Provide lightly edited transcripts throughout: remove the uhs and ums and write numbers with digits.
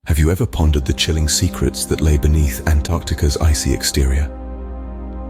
Have you ever pondered the chilling secrets that lay beneath Antarctica's icy exterior?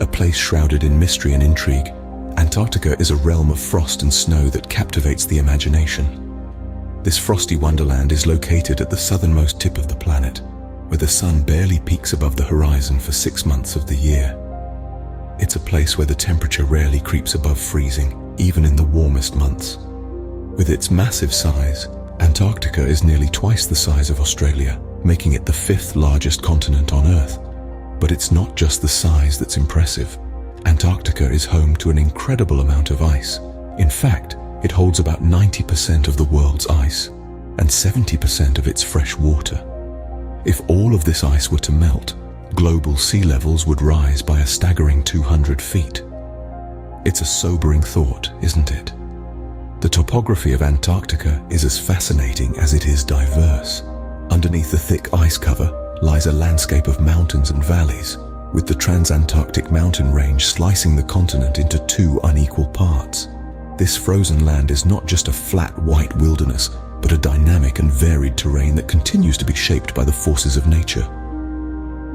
A place shrouded in mystery and intrigue, Antarctica is a realm of frost and snow that captivates the imagination. This frosty wonderland is located at the southernmost tip of the planet, where the sun barely peaks above the horizon for 6 months of the year. It's a place where the temperature rarely creeps above freezing, even in the warmest months. With its massive size, Antarctica is nearly twice the size of Australia, making it the 5th largest continent on Earth. But it's not just the size that's impressive. Antarctica is home to an incredible amount of ice. In fact, it holds about 90% of the world's ice and 70% of its fresh water. If all of this ice were to melt, global sea levels would rise by a staggering 200 feet. It's a sobering thought, isn't it? The topography of Antarctica is as fascinating as it is diverse. Underneath the thick ice cover lies a landscape of mountains and valleys, with the Transantarctic mountain range slicing the continent into 2 unequal parts. This frozen land is not just a flat white wilderness, but a dynamic and varied terrain that continues to be shaped by the forces of nature.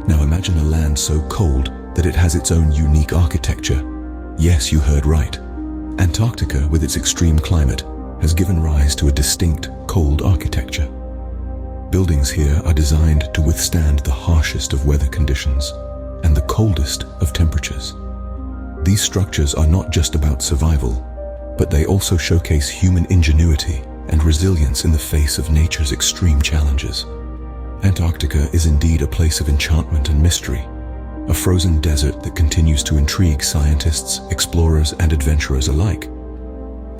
Now imagine a land so cold that it has its own unique architecture. Yes, you heard right. Antarctica, with its extreme climate, has given rise to a distinct, cold architecture. Buildings here are designed to withstand the harshest of weather conditions and the coldest of temperatures. These structures are not just about survival, but they also showcase human ingenuity and resilience in the face of nature's extreme challenges. Antarctica is indeed a place of enchantment and mystery, a frozen desert that continues to intrigue scientists, explorers, and adventurers alike.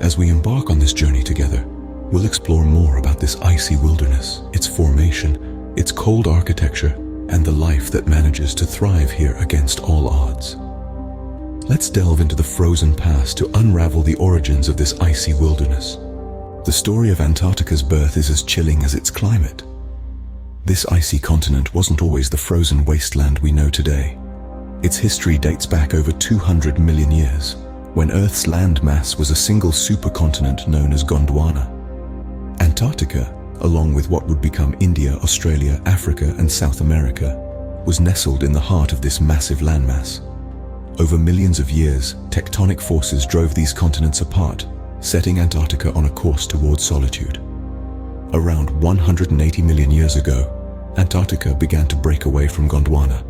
As we embark on this journey together, we'll explore more about this icy wilderness, its formation, its cold architecture, and the life that manages to thrive here against all odds. Let's delve into the frozen past to unravel the origins of this icy wilderness. The story of Antarctica's birth is as chilling as its climate. This icy continent wasn't always the frozen wasteland we know today. Its history dates back over 200 million years, when Earth's landmass was a single supercontinent known as Gondwana. Antarctica, along with what would become India, Australia, Africa, and South America, was nestled in the heart of this massive landmass. Over millions of years, tectonic forces drove these continents apart, setting Antarctica on a course towards solitude. Around 180 million years ago, Antarctica began to break away from Gondwana.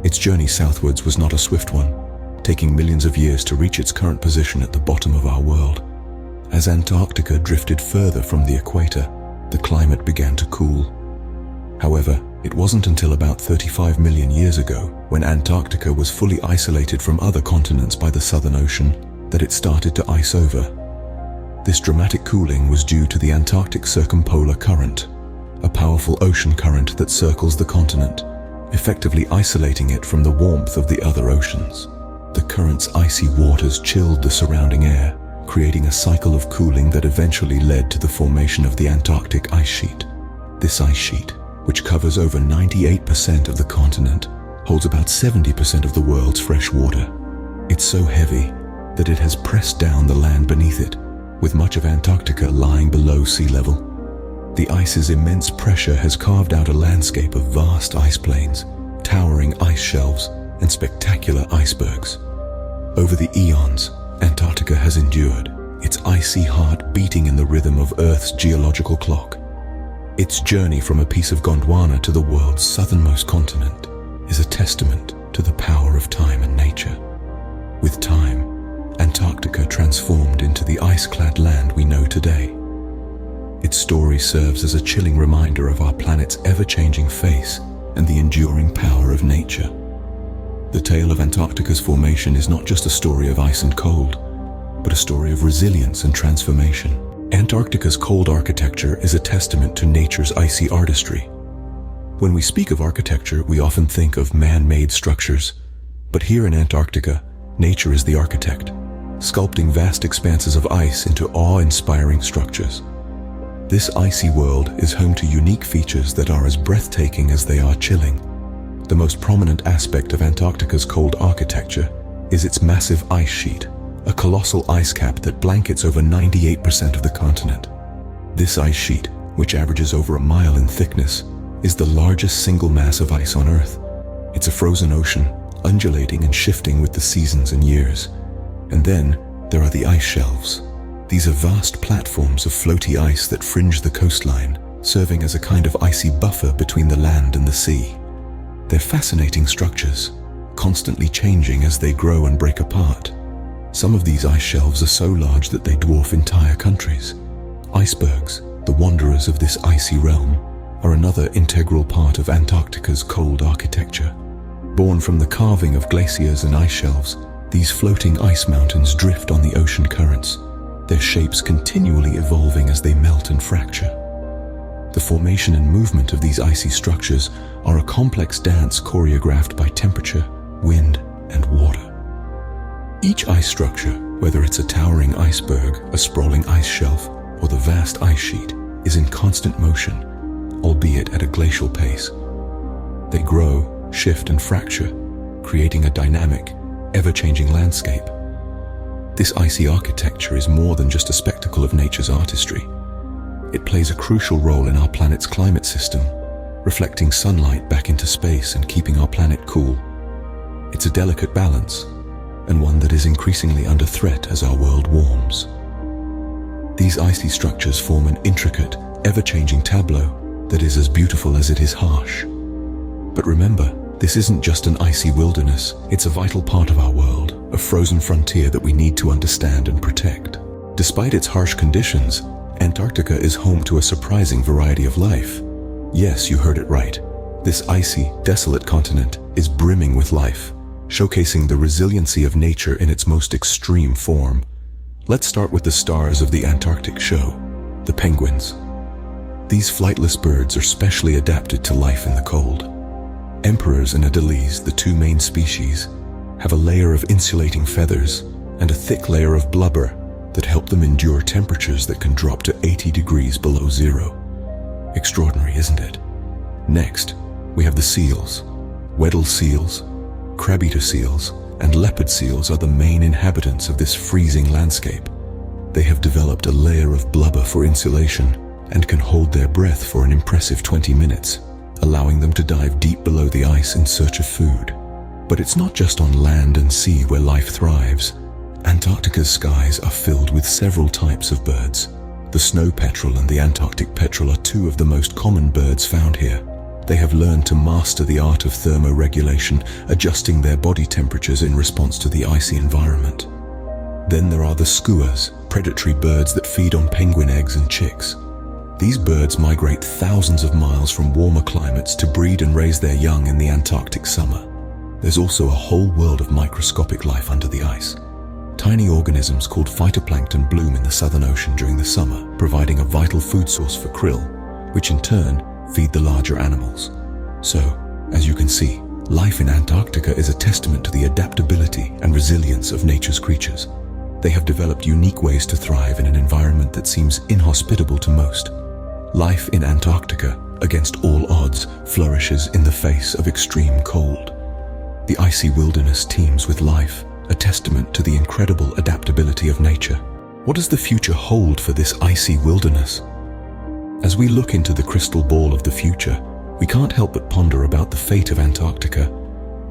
Its journey southwards was not a swift one, taking millions of years to reach its current position at the bottom of our world. As Antarctica drifted further from the equator, the climate began to cool. However, it wasn't until about 35 million years ago, when Antarctica was fully isolated from other continents by the Southern Ocean, that it started to ice over. This dramatic cooling was due to the Antarctic Circumpolar Current, a powerful ocean current that circles the continent, effectively isolating it from the warmth of the other oceans. The current's icy waters chilled the surrounding air, creating a cycle of cooling that eventually led to the formation of the Antarctic ice sheet. This ice sheet, which covers over 98% of the continent, holds about 70% of the world's fresh water. It's so heavy that it has pressed down the land beneath it, with much of Antarctica lying below sea level. The ice's immense pressure has carved out a landscape of vast ice plains, towering ice shelves, and spectacular icebergs. Over the eons, Antarctica has endured, its icy heart beating in the rhythm of Earth's geological clock. Its journey from a piece of Gondwana to the world's southernmost continent is a testament to the power of time and nature. With time, Antarctica transformed into the ice-clad land we know today. Its story serves as a chilling reminder of our planet's ever-changing face and the enduring power of nature. The tale of Antarctica's formation is not just a story of ice and cold, but a story of resilience and transformation. Antarctica's cold architecture is a testament to nature's icy artistry. When we speak of architecture, we often think of man-made structures, but here in Antarctica, nature is the architect, sculpting vast expanses of ice into awe-inspiring structures. This icy world is home to unique features that are as breathtaking as they are chilling. The most prominent aspect of Antarctica's cold architecture is its massive ice sheet, a colossal ice cap that blankets over 98% of the continent. This ice sheet, which averages over a mile in thickness, is the largest single mass of ice on Earth. It's a frozen ocean, undulating and shifting with the seasons and years. And then there are the ice shelves. These are vast platforms of floaty ice that fringe the coastline, serving as a kind of icy buffer between the land and the sea. They're fascinating structures, constantly changing as they grow and break apart. Some of these ice shelves are so large that they dwarf entire countries. Icebergs, the wanderers of this icy realm, are another integral part of Antarctica's cold architecture. Born from the carving of glaciers and ice shelves, these floating ice mountains drift on the ocean currents, their shapes continually evolving as they melt and fracture. The formation and movement of these icy structures are a complex dance choreographed by temperature, wind, and water. Each ice structure, whether it's a towering iceberg, a sprawling ice shelf, or the vast ice sheet, is in constant motion, albeit at a glacial pace. They grow, shift, and fracture, creating a dynamic, ever-changing landscape. This icy architecture is more than just a spectacle of nature's artistry. It plays a crucial role in our planet's climate system, reflecting sunlight back into space and keeping our planet cool. It's a delicate balance, and one that is increasingly under threat as our world warms. These icy structures form an intricate, ever-changing tableau that is as beautiful as it is harsh. But remember, this isn't just an icy wilderness, it's a vital part of our world, a frozen frontier that we need to understand and protect. Despite its harsh conditions, Antarctica is home to a surprising variety of life. Yes, you heard it right. This icy, desolate continent is brimming with life, showcasing the resiliency of nature in its most extreme form. Let's start with the stars of the Antarctic show, the penguins. These flightless birds are specially adapted to life in the cold. Emperors and adelies, the two main species, have a layer of insulating feathers and a thick layer of blubber that help them endure temperatures that can drop to 80 degrees below zero. Extraordinary, isn't it? Next, we have the seals. Weddell seals, crab-eater seals, and leopard seals are the main inhabitants of this freezing landscape. They have developed a layer of blubber for insulation and can hold their breath for an impressive 20 minutes, allowing them to dive deep below the ice in search of food. But it's not just on land and sea where life thrives. Antarctica's skies are filled with several types of birds. The snow petrel and the Antarctic petrel are two of the most common birds found here. They have learned to master the art of thermoregulation, adjusting their body temperatures in response to the icy environment. Then there are the skuas, predatory birds that feed on penguin eggs and chicks. These birds migrate thousands of miles from warmer climates to breed and raise their young in the Antarctic summer. There's also a whole world of microscopic life under the ice. Tiny organisms called phytoplankton bloom in the Southern Ocean during the summer, providing a vital food source for krill, which in turn feed the larger animals. So, as you can see, life in Antarctica is a testament to the adaptability and resilience of nature's creatures. They have developed unique ways to thrive in an environment that seems inhospitable to most. Life in Antarctica, against all odds, flourishes in the face of extreme cold. The icy wilderness teems with life, a testament to the incredible adaptability of nature. What does the future hold for this icy wilderness? As we look into the crystal ball of the future, we can't help but ponder about the fate of Antarctica.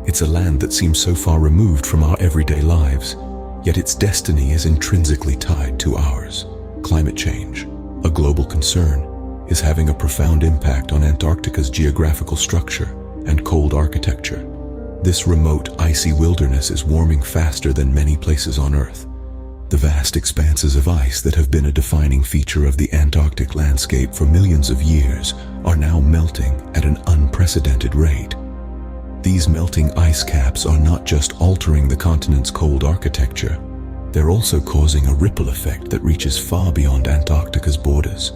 It's a land that seems so far removed from our everyday lives, yet its destiny is intrinsically tied to ours. Climate change, a global concern, is having a profound impact on Antarctica's geographical structure and cold architecture. This remote, icy wilderness is warming faster than many places on Earth. The vast expanses of ice that have been a defining feature of the Antarctic landscape for millions of years are now melting at an unprecedented rate. These melting ice caps are not just altering the continent's cold architecture, they're also causing a ripple effect that reaches far beyond Antarctica's borders.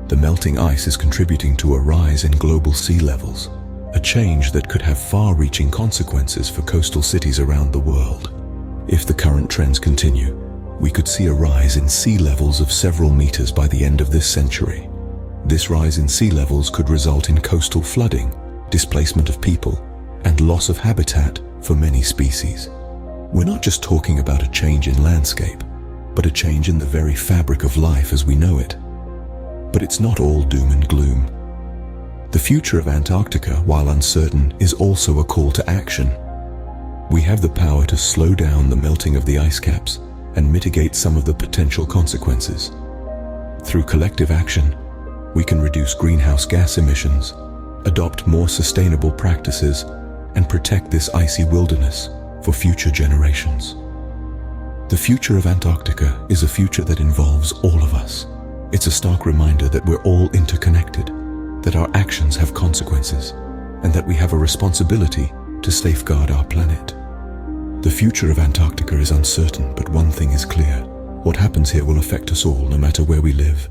The melting ice is contributing to a rise in global sea levels, a change that could have far-reaching consequences for coastal cities around the world. If the current trends continue, we could see a rise in sea levels of several meters by the end of this century. This rise in sea levels could result in coastal flooding, displacement of people, and loss of habitat for many species. We're not just talking about a change in landscape, but a change in the very fabric of life as we know it. But it's not all doom and gloom. The future of Antarctica, while uncertain, is also a call to action. We have the power to slow down the melting of the ice caps and mitigate some of the potential consequences. Through collective action, we can reduce greenhouse gas emissions, adopt more sustainable practices, and protect this icy wilderness for future generations. The future of Antarctica is a future that involves all of us. It's a stark reminder that we're all interconnected, that our actions have consequences, and that we have a responsibility to safeguard our planet. The future of Antarctica is uncertain, but one thing is clear: what happens here will affect us all, no matter where we live.